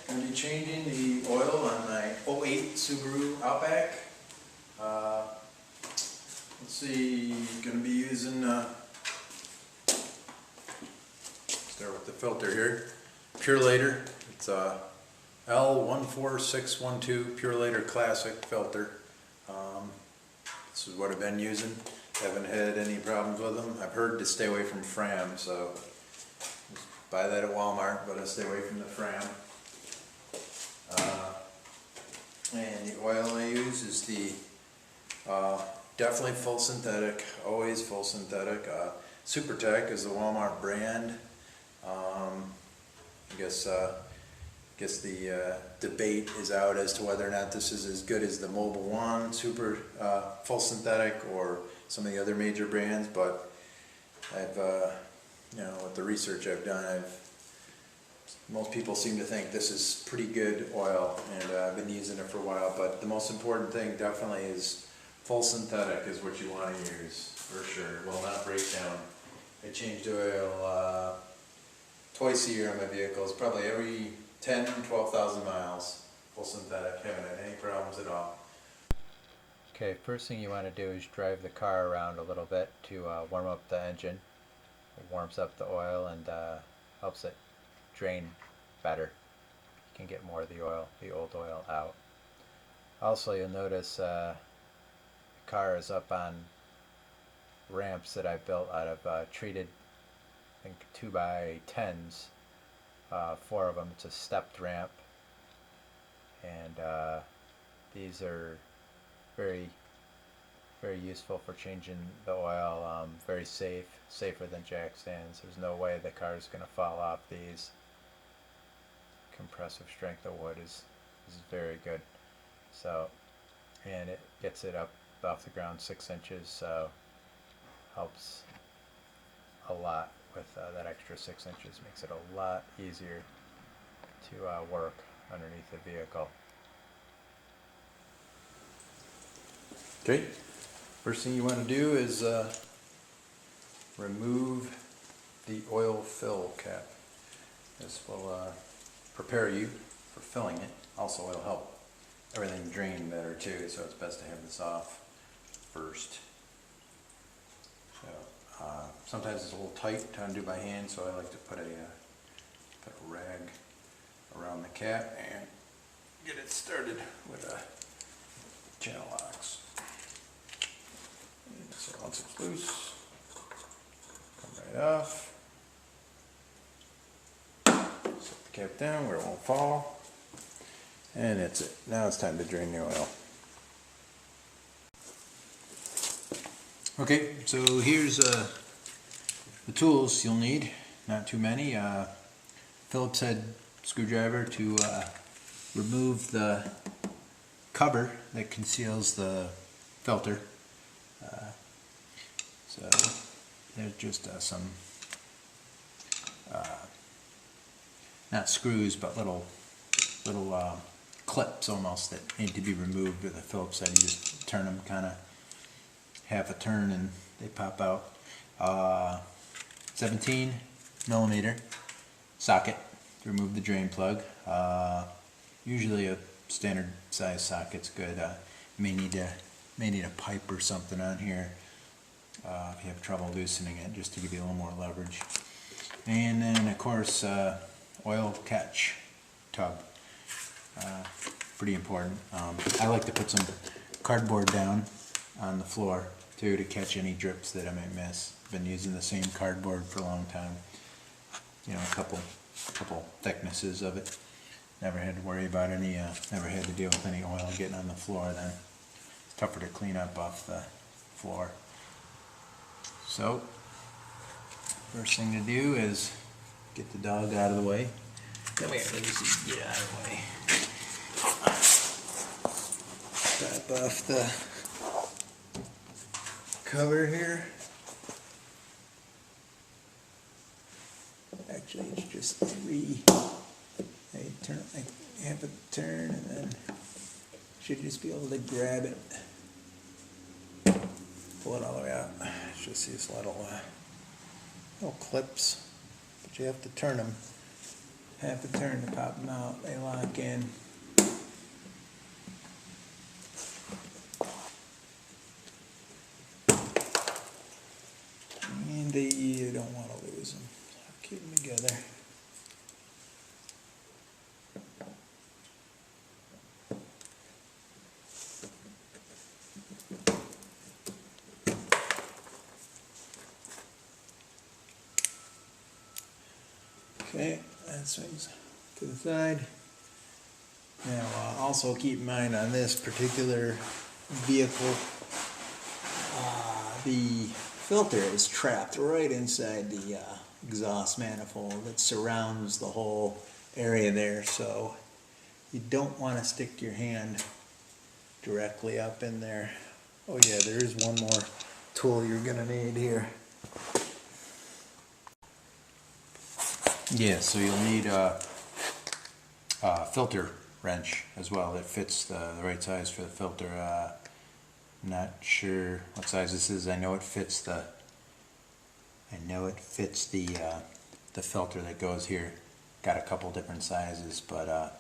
I'm going to be changing the oil on my '08 Subaru Outback. Let's see, going to be using, start with the filter here, Purelator. It's a L14612 Purelator Classic filter. This is what I've been using. Haven't had any problems with them. I've heard to stay away from Fram, so just buy that at Walmart, but I stay away from the Fram. And the oil I use is the definitely full synthetic, always full synthetic. SuperTech is the Walmart brand. I guess the debate is out as to whether or not this is as good as the Mobil One Super full synthetic or some of the other major brands. But I've, with the research I've done, most people seem to think this is pretty good oil, and I've been using it for a while. But the most important thing definitely is full synthetic is what you want to use for sure. It will not break down. I changed oil twice a year on my vehicles, probably every 10,000 to 12,000 miles. Full synthetic, haven't had any problems at all. Okay, first thing you want to do is drive the car around a little bit to warm up the engine. It warms up the oil and helps it drain better. You can get more of the old oil out. Also, you'll notice the car is up on ramps that I built out of treated, I think 2x10s, 4 of them. It's a stepped ramp, and these are very useful for changing the oil. Very safer than jack stands. There's no way the car is going to fall off these. Compressive strength of wood is very good. So, and it gets it up off the ground 6 inches, so helps a lot with that extra 6 inches. Makes it a lot easier to work underneath the vehicle. Okay, first thing you want to do is remove the oil fill cap. This will prepare you for filling it. Also, it'll help everything drain better too, so it's best to have this off first. So sometimes it's a little tight to undo by hand, so I like to put a rag around the cap and get it started with a channel locks. So once it's loose, come right off. Set the cap down where it won't fall. And that's it. Now it's time to drain the oil. Okay, so here's the tools you'll need. Not too many. Phillips head screwdriver to remove the cover that conceals the filter. So there's just some, not screws, but little clips almost that need to be removed with a Phillips head. You just turn them kind of half a turn and they pop out. 17 millimeter socket to remove the drain plug. Usually a standard size socket's good. May need a pipe or something on here if you have trouble loosening it, just to give you a little more leverage. And then of course oil catch tub. Pretty important. I like to put some cardboard down on the floor too to catch any drips that I might miss. Been using the same cardboard for a long time. You know, a couple thicknesses of it. Never had to worry about any. Never had to deal with any oil getting on the floor. Then it's tougher to clean up off the floor. So first thing to do is get the dog out of the way. Come here, let me see. Get out of the way. Pop off the cover here. Actually, it's just three. I have a turn, and then should just be able to grab it, pull it all the way out. It's just these little clips, but you have to turn them half a turn to pop them out. They lock in. And you don't want to lose them. Keep them together. Okay, that swings to the side. Now, also keep in mind on this particular vehicle, the filter is trapped right inside the exhaust manifold that surrounds the whole area there, so you don't want to stick your hand directly up in there. Oh yeah, there is one more tool you're going to need here. Yeah, so you'll need a filter wrench as well that fits the right size for the filter. I'm not sure what size this is. I know it fits the filter that goes here. Got a couple different sizes, but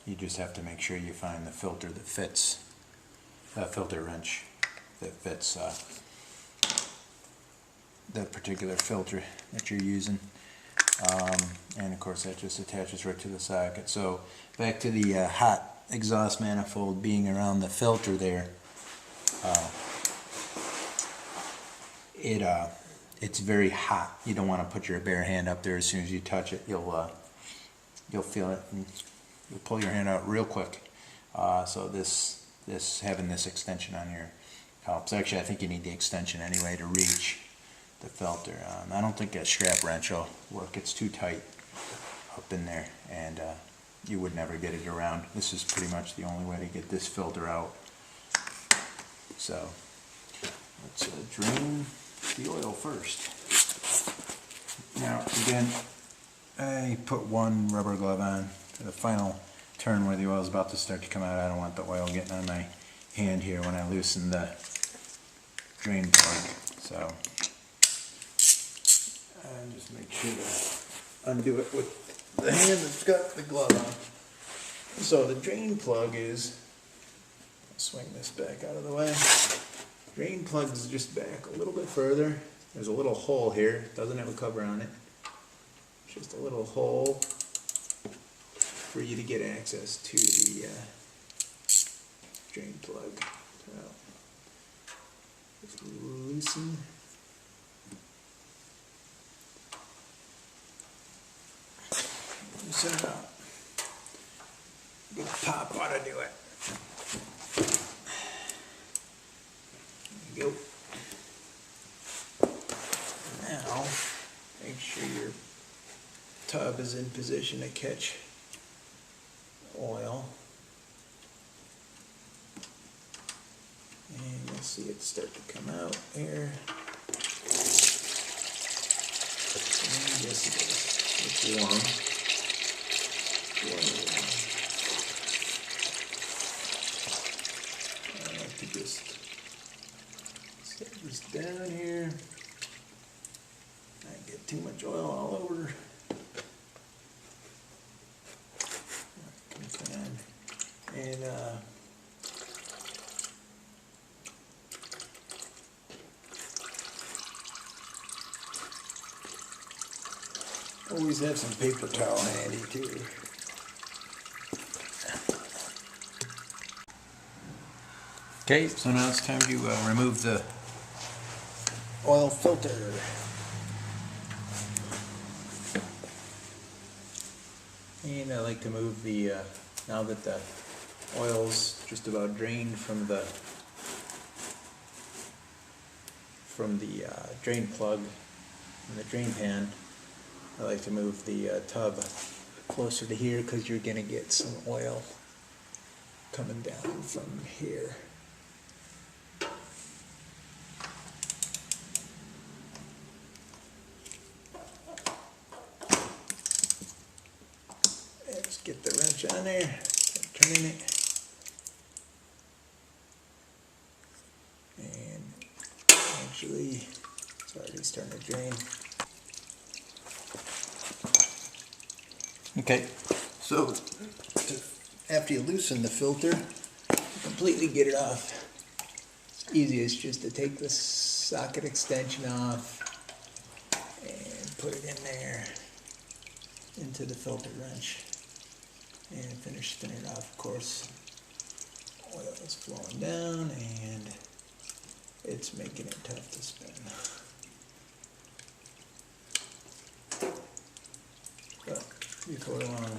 you just have to make sure you find the filter that fits, filter wrench that fits the particular filter that you're using. And of course that just attaches right to the socket. So back to the hot exhaust manifold being around the filter there, it's very hot. You don't want to put your bare hand up there. As soon as you touch it, you'll feel it and you'll pull your hand out real quick. So having this extension on here helps. Actually, I think you need the extension anyway to reach the filter. I don't think a strap wrench will work. It's too tight up in there, and you would never get it around. This is pretty much the only way to get this filter out. So let's drain the oil first. Now again, I put one rubber glove on for the final turn where the oil is about to start to come out. I don't want the oil getting on my hand here when I loosen the drain plug. So just make sure to undo it with the hand that's got the glove on. So the drain plug is, I'll swing this back out of the way. Drain plug is just back a little bit further. There's a little hole here. It doesn't have a cover on it. It's just a little hole for you to get access to the drain plug. So just loosen. Loosen it up. Good pop ought to do it. There you go. Now, make sure your tub is in position to catch oil. And you'll see it start to come out here. And yes, it is. It's warm. I like to just set this down here. Not get too much oil all over. And always have some paper towel handy too. Okay, so now it's time to remove the oil filter. And I like to move the, now that the oil's just about drained from the drain plug and the drain pan, I like to move the tub closer to here because you're going to get some oil coming down from here. Let's get the wrench on there, start turning it. And actually, it's already starting to drain. Okay, so after you loosen the filter, completely get it off, easiest just to take the socket extension off and put it in there into the filter wrench and finish spinning it off. Of course, oil is flowing down and it's making it tough to spin. But before long,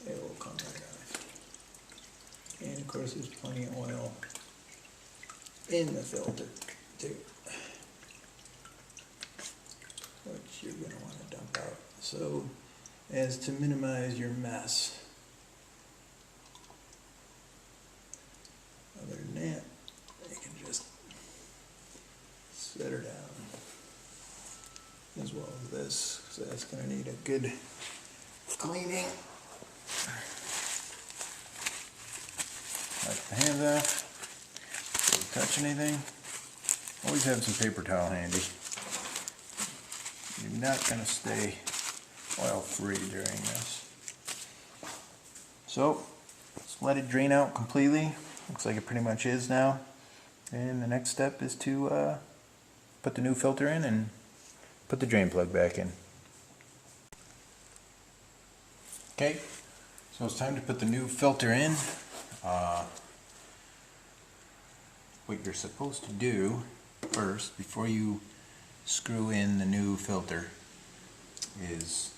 it will come right off. And of course, there's plenty of oil in the filter too, which you're going to want to dump out, so as to minimize your mess. Other than that, you can just set her down, as well as this, so that's going to need a good cleaning. Wipe the hands off, don't touch anything. Always have some paper towel handy. You're not going to stay oil free during this. So, let's let it drain out completely. Looks like it pretty much is now. And the next step is to put the new filter in and put the drain plug back in. Okay, so it's time to put the new filter in. What you're supposed to do first, before you screw in the new filter, is,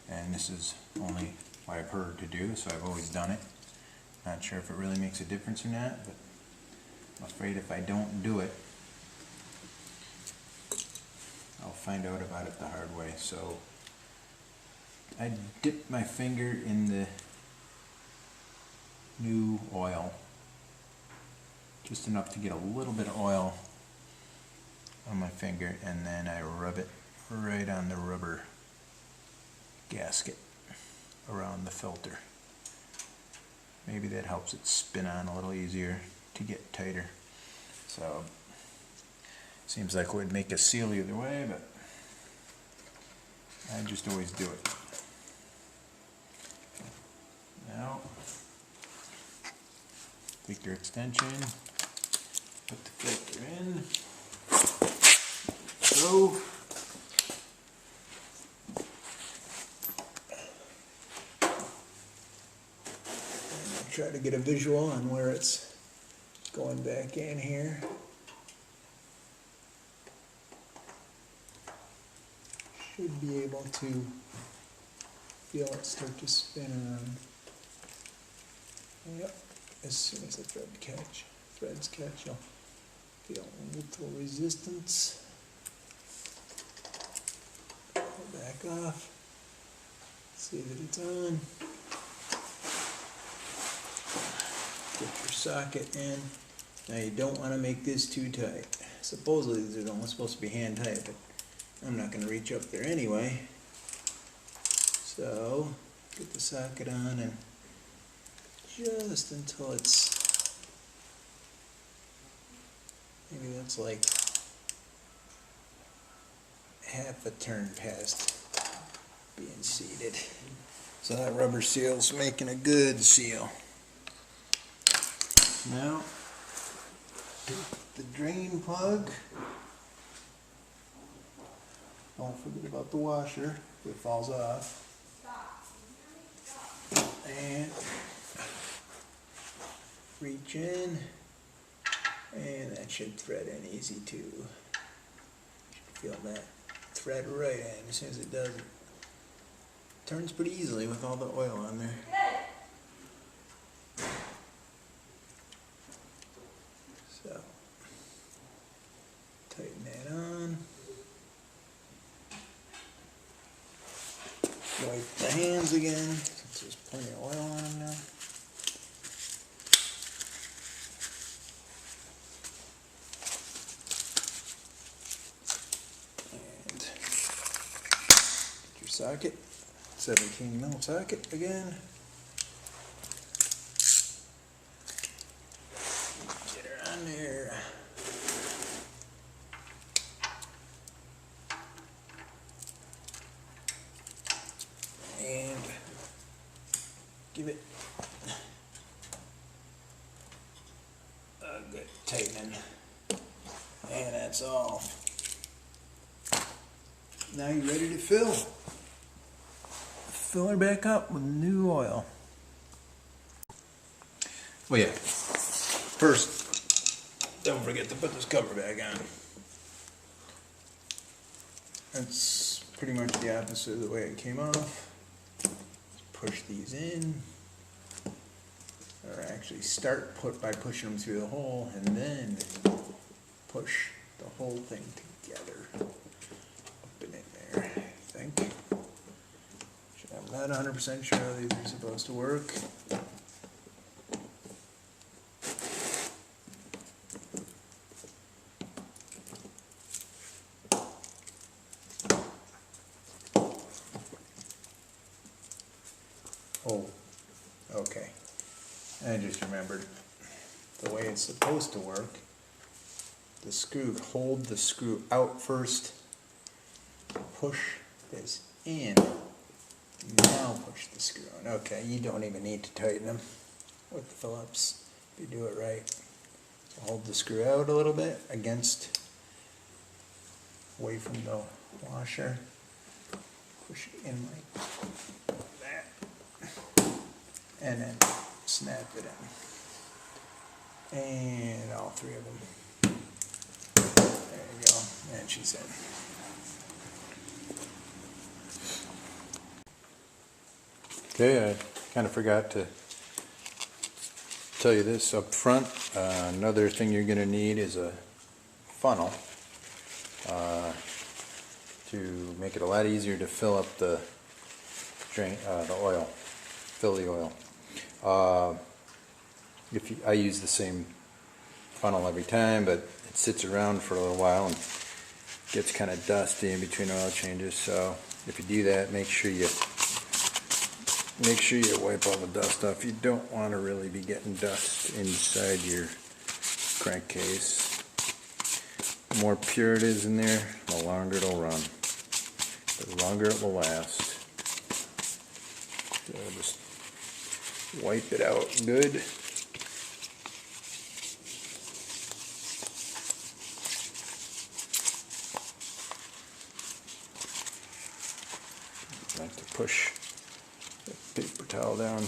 and this is only what I've heard to do, so I've always done it. Not sure if it really makes a difference or not, but I'm afraid if I don't do it, I'll find out about it the hard way. So I dip my finger in the new oil, just enough to get a little bit of oil on my finger, and then I rub it right on the rubber gasket around the filter. Maybe that helps it spin on a little easier to get tighter. So seems like it would make a seal either way, but I just always do it. Now, take your extension, put the filter in, go. Try to get a visual on where it's going back in here. Should be able to feel it start to spin around. Yep, as soon as the threads catch, you'll feel a little resistance. Pull back off, see that it's on. Get your socket in. Now you don't want to make this too tight. Supposedly these are only supposed to be hand tight, but I'm not going to reach up there anyway. So get the socket on, and just until it's, maybe that's like half a turn past being seated. So that rubber seal's making a good seal. Now, the drain plug. Don't forget about the washer if it falls off. And reach in, and that should thread in easy too. You should feel that thread right in. As soon as it does, it turns pretty easily with all the oil on there. So, tighten that on. Wipe the hands again, since there's plenty of oil on them now. And get your socket, 17mm socket again. Get her on there. give it a good tightening. And that's all. Now you're ready to fill. Fill her back up with new oil. Well, yeah. First, don't forget to put this cover back on. That's pretty much the opposite of the way it came off. Push these in. Or actually start by pushing them through the hole and then push the whole thing together. Up and in there, I think. I'm not 100% sure how these are supposed to work. Oh, okay. I just remembered the way it's supposed to work. The screw, hold the screw out first, push this in, now push the screw in. Okay, you don't even need to tighten them with the Phillips if you do it right. So hold the screw out a little bit against, away from the washer, push it in like that, and then snap it in. And all three of them. There you go, and she's in. Okay, I kind of forgot to tell you this up front. Another thing you're going to need is a funnel to make it a lot easier to fill up the drain, the oil, fill the oil. I use the same funnel every time, but it sits around for a little while and gets kind of dusty in between oil changes. So if you do that, make sure you wipe all the dust off. You don't want to really be getting dust inside your crankcase. The more pure it is in there, the longer it'll run. The longer it will last. So just wipe it out good. I like to push the paper towel down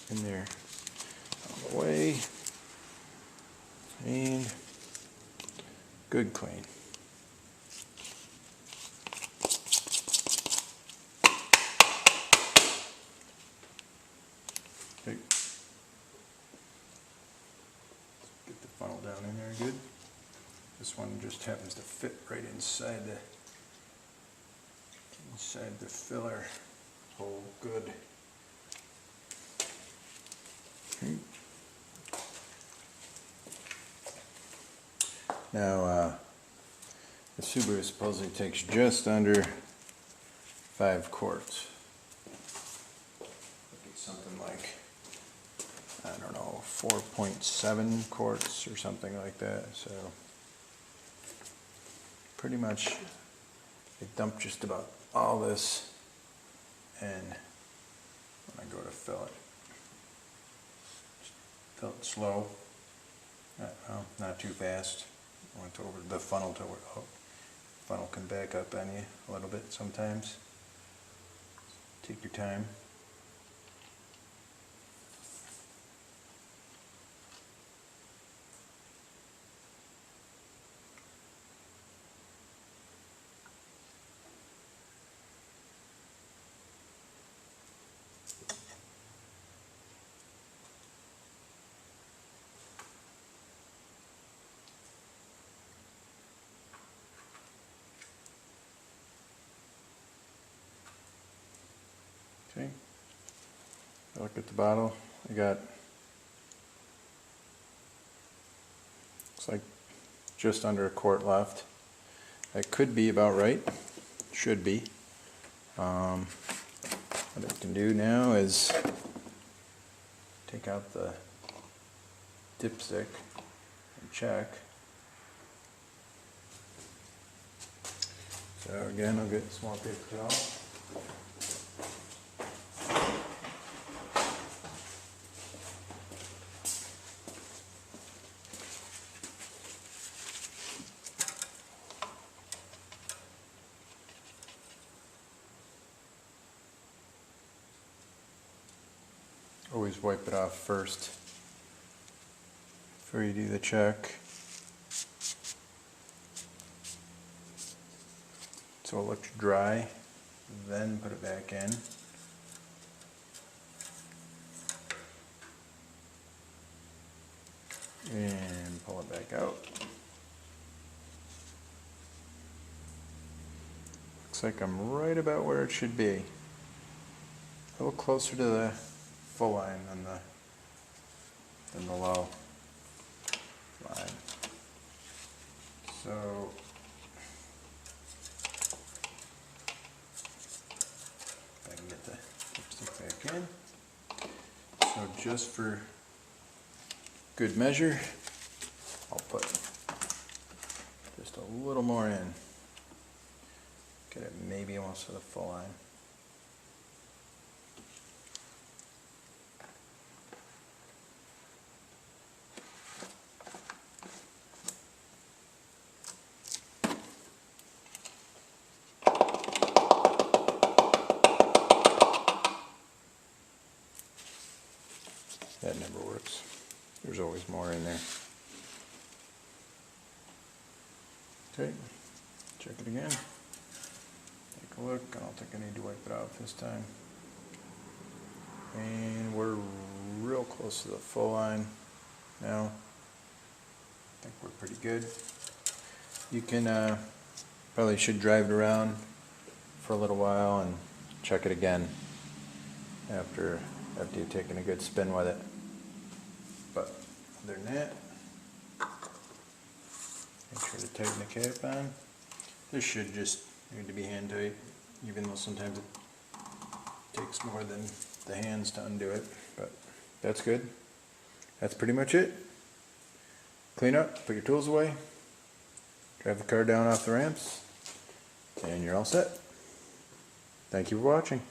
in there all the way, and good clean. Okay. Get the funnel down in there good. This one just happens to fit right inside the filler hole good. Okay. Now, the Subaru supposedly takes just under 5 quarts. It's something like, I don't know, 4.7 quarts or something like that. So pretty much I dump just about all this in when I go to fill it. Just fill it slow, not too fast. I went over the funnel to where funnel can back up on you a little bit sometimes. Take your time. Okay, look at the bottle. I got, looks like just under a quart left. That could be about right, should be. What I can do now is take out the dipstick and check. So again, I'll get a small paper towel. Always wipe it off first before you do the check. So it looks dry, then put it back in. And pull it back out. Looks like I'm right about where it should be. A little closer to the full line than the low line. So if I can get the dipstick back in. So just for good measure, I'll put just a little more in. Get it maybe almost to the full line. That never works. There's always more in there. Okay, check it again. Take a look. I don't think I need to wipe it off this time. And we're real close to the full line now. I think we're pretty good. You can probably should drive it around for a little while and check it again after you've taken a good spin with it. But other than that, make sure to tighten the cap on. This should just need to be hand tight, even though sometimes it takes more than the hands to undo it. But that's good. That's pretty much it. Clean up, put your tools away, drive the car down off the ramps, and you're all set. Thank you for watching.